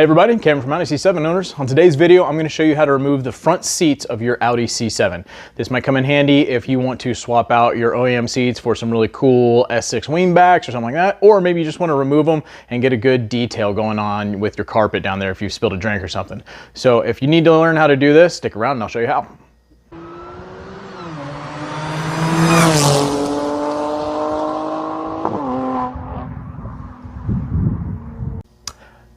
Hey everybody, Cameron from Audi C7 owners. On today's video, I'm going to show you how to remove the front seats of your Audi C7. This might come in handy if you want to swap out your OEM seats for some really cool S6 wingbacks or something like that, or maybe you just want to remove them and get a good detail going on with your carpet down there if you've spilled a drink or something. So if you need to learn how to do this, stick around and I'll show you how.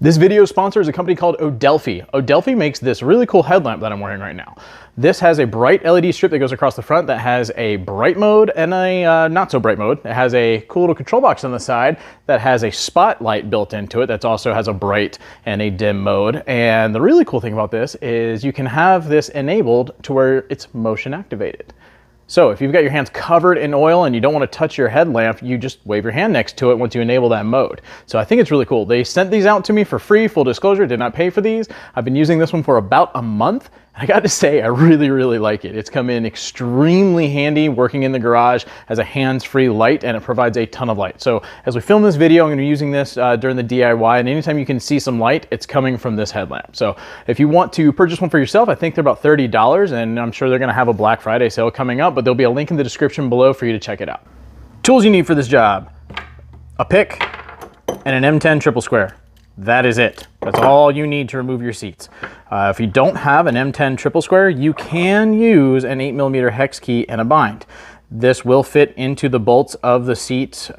This video sponsor is a company called Odelphi. Odelphi makes this really cool headlamp that I'm wearing right now. This has a bright LED strip that goes across the front that has a bright mode and a not so bright mode. It has a cool little control box on the side that has a spotlight built into it that also has a bright and a dim mode. And the really cool thing about this is you can have this enabled to where it's motion activated. So if you've got your hands covered in oil and you don't want to touch your headlamp, you just wave your hand next to it once you enable that mode. So I think it's really cool. They sent these out to me for free, full disclosure, did not pay for these. I've been using this one for about a month. I got to say, I really like it. It's come in extremely handy working in the garage as a hands-free light, and it provides a ton of light. So as we film this video, I'm going to be using this during the DIY, and anytime you can see some light, it's coming from this headlamp. So if you want to purchase one for yourself, I think they're about $30, and I'm sure they're going to have a Black Friday sale coming up, but there'll be a link in the description below for you to check it out. Tools you need for this job: a pick and an M10 triple square. That is it. That's all you need to remove your seats. If you don't have an M10 triple square, you can use an 8mm hex key and a bind. This will fit into the bolts of the seat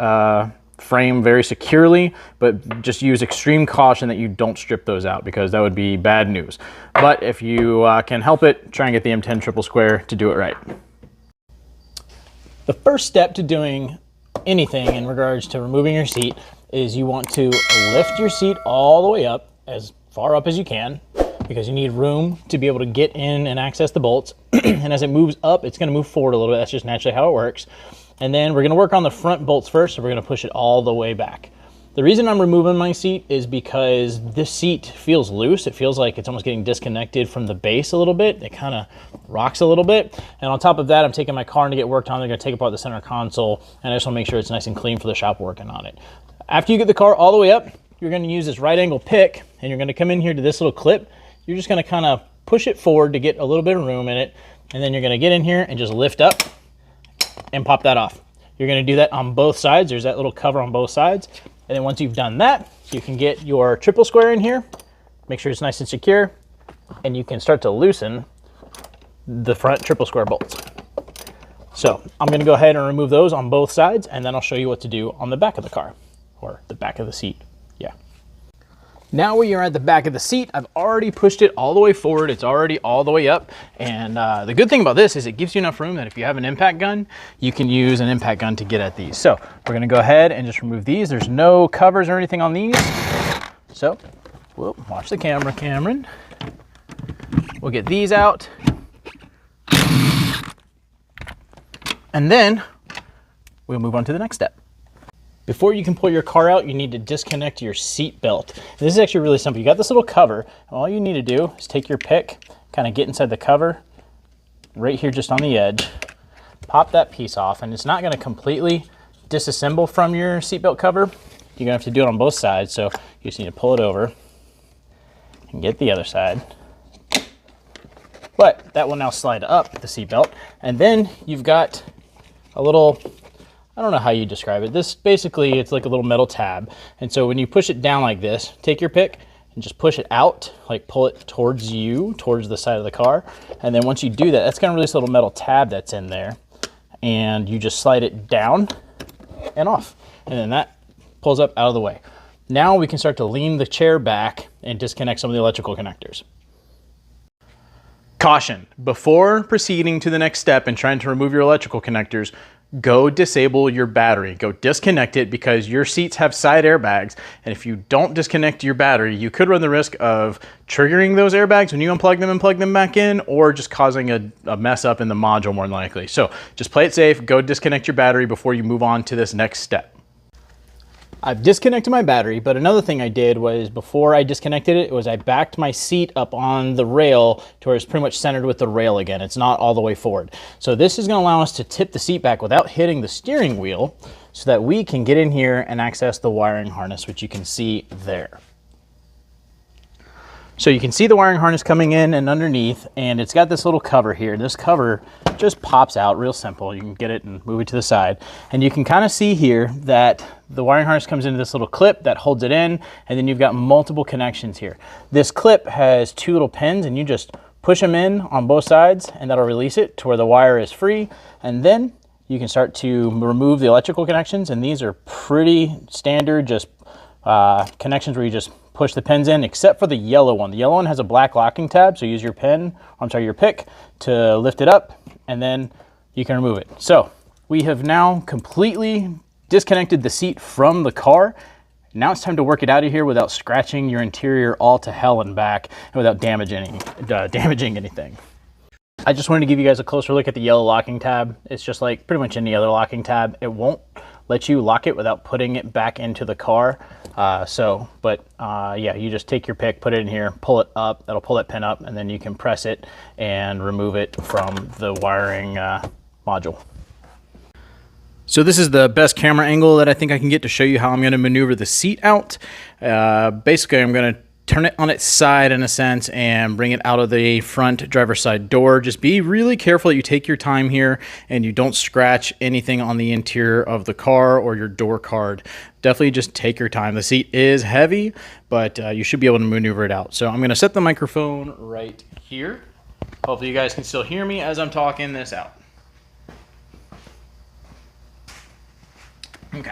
frame very securely, but just use extreme caution that you don't strip those out because that would be bad news. But if you can help it, try and get the M10 triple square to do it right. The first step to doing anything in regards to removing your seat is you want to lift your seat all the way up, as far up as you can, because you need room to be able to get in and access the bolts. And as it moves up, it's going to move forward a little bit. That's just naturally how it works. And then we're going to work on the front bolts first, so we're going to push it all the way back. The reason I'm removing my seat is because this seat feels loose. It feels like it's almost getting disconnected from the base a little bit. It kind of rocks a little bit. And on top of that, I'm taking my car in to get worked on. They're going to take apart the center console, and I just want to make sure it's nice and clean for the shop working on it. After you get the car all the way up, you're going to use this right angle pick, and you're going to come in here to this little clip. You're just going to kind of push it forward to get a little bit of room in it, and then you're going to get in here and just lift up and pop that off. You're going to do that on both sides. There's that little cover on both sides. And then once you've done that, you can get your triple square in here, make sure it's nice and secure, and you can start to loosen the front triple square bolts. So I'm going to go ahead and remove those on both sides, and then I'll show you what to do on the back of the car, or the back of the seat. Yeah. Now we are at the back of the seat. I've already pushed it all the way forward. It's already all the way up. And the good thing about this is it gives you enough room that if you have an impact gun, you can use an impact gun to get at these. So we're gonna go ahead and just remove these. There's no covers or anything on these. So we'll watch the camera, Cameron. We'll get these out. And then we'll move on to the next step. Before you can pull your car out, you need to disconnect your seat belt. This is actually really simple. You got this little cover, and all you need to do is take your pick, kind of get inside the cover, right here just on the edge, pop that piece off, and it's not gonna completely disassemble from your seatbelt cover. You're gonna have to do it on both sides, so you just need to pull it over and get the other side. But that will now slide up the seatbelt, and then you've got a little, I don't know how you describe it. This basically, it's like a little metal tab. And so when you push it down like this, take your pick and just push it out, like pull it towards you, towards the side of the car. And then once you do that, that's gonna release a little metal tab that's in there. And you just slide it down and off. And then that pulls up out of the way. Now we can start to lean the chair back and disconnect some of the electrical connectors. Caution: before proceeding to the next step and trying to remove your electrical connectors, go disable your battery. Go disconnect it, because your seats have side airbags, and if you don't disconnect your battery, you could run the risk of triggering those airbags when you unplug them and plug them back in, or just causing a mess up in the module more than likely. So just play it safe, go disconnect your battery before you move on to this next step. I've disconnected my battery, but another thing I did was, before I disconnected it, was I backed my seat up on the rail to where it's pretty much centered with the rail again. It's not all the way forward. So this is going to allow us to tip the seat back without hitting the steering wheel, so that we can get in here and access the wiring harness, which you can see there. So you can see the wiring harness coming in and underneath, and it's got this little cover here. This cover just pops out real simple. You can get it and move it to the side. And you can kind of see here that the wiring harness comes into this little clip that holds it in, and then you've got multiple connections here. This clip has two little pins, and you just push them in on both sides, and that'll release it to where the wire is free. And then you can start to remove the electrical connections, and these are pretty standard, just connections where you just push the pins in, except for the yellow one. The yellow one has a black locking tab, so use your your pick to lift it up, and then you can remove it. So we have now completely disconnected the seat from the car. Now it's time to work it out of here without scratching your interior all to hell and back, and without damaging anything. I just wanted to give you guys a closer look at the yellow locking tab. It's just like pretty much any other locking tab. It won't let you lock it without putting it back into the car. Yeah, you just take your pick, put it in here, pull it up, that'll pull that pin up, and then you can press it and remove it from the wiring module. So this is the best camera angle that I think I can get to show you how I'm going to maneuver the seat out. Basically, I'm going to turn it on its side in a sense and bring it out of the front driver's side door. Just be really careful that you take your time here and you don't scratch anything on the interior of the car or your door card. Definitely just take your time. The seat is heavy, but you should be able to maneuver it out. So I'm going to set the microphone right here. Hopefully you guys can still hear me as I'm talking this out. Okay.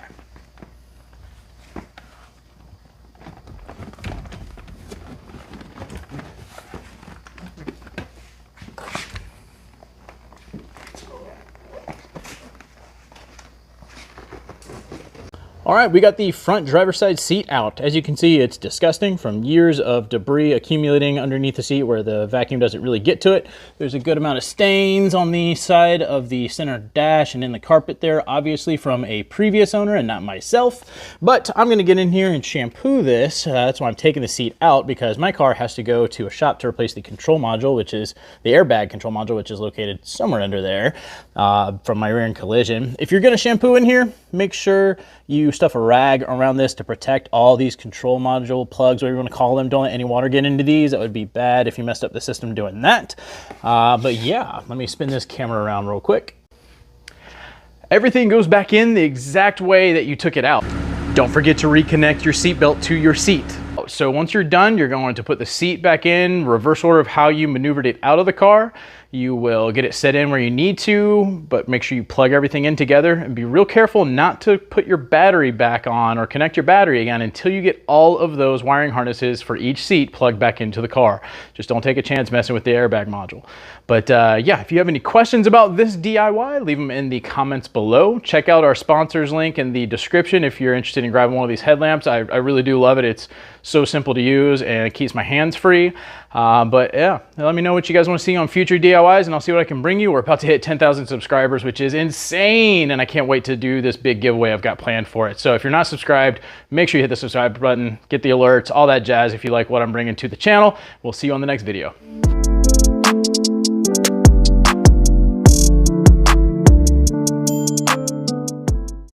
All right, we got the front driver's side seat out. As you can see, it's disgusting from years of debris accumulating underneath the seat where the vacuum doesn't really get to it. There's a good amount of stains on the side of the center dash and in the carpet there, obviously from a previous owner and not myself. But I'm gonna get in here and shampoo this. That's why I'm taking the seat out, because my car has to go to a shop to replace the control module, which is the airbag control module, which is located somewhere under there from my rear end collision. If you're gonna shampoo in here, make sure you stuff a rag around this to protect all these control module plugs, whatever you want to call them. Don't let any water get into these. That would be bad if you messed up the system doing that. But yeah, let me spin this camera around real quick. Everything goes back in the exact way that you took it out. Don't forget to reconnect your seatbelt to your seat. So once you're done, you're going to put the seat back in, reverse order of how you maneuvered it out of the car. You will get it set in where you need to, but make sure you plug everything in together and be real careful not to put your battery back on or connect your battery again until you get all of those wiring harnesses for each seat plugged back into the car. Just don't take a chance messing with the airbag module. But yeah, if you have any questions about this DIY, leave them in the comments below. Check out our sponsors link in the description if you're interested in grabbing one of these headlamps. I really do love it. It's so simple to use and it keeps my hands free. But yeah, let me know what you guys want to see on future DIYs and I'll see what I can bring you. We're about to hit 10,000 subscribers, which is insane. And I can't wait to do this big giveaway I've got planned for it. So if you're not subscribed, make sure you hit the subscribe button, get the alerts, all that jazz if you like what I'm bringing to the channel. We'll see you on the next video.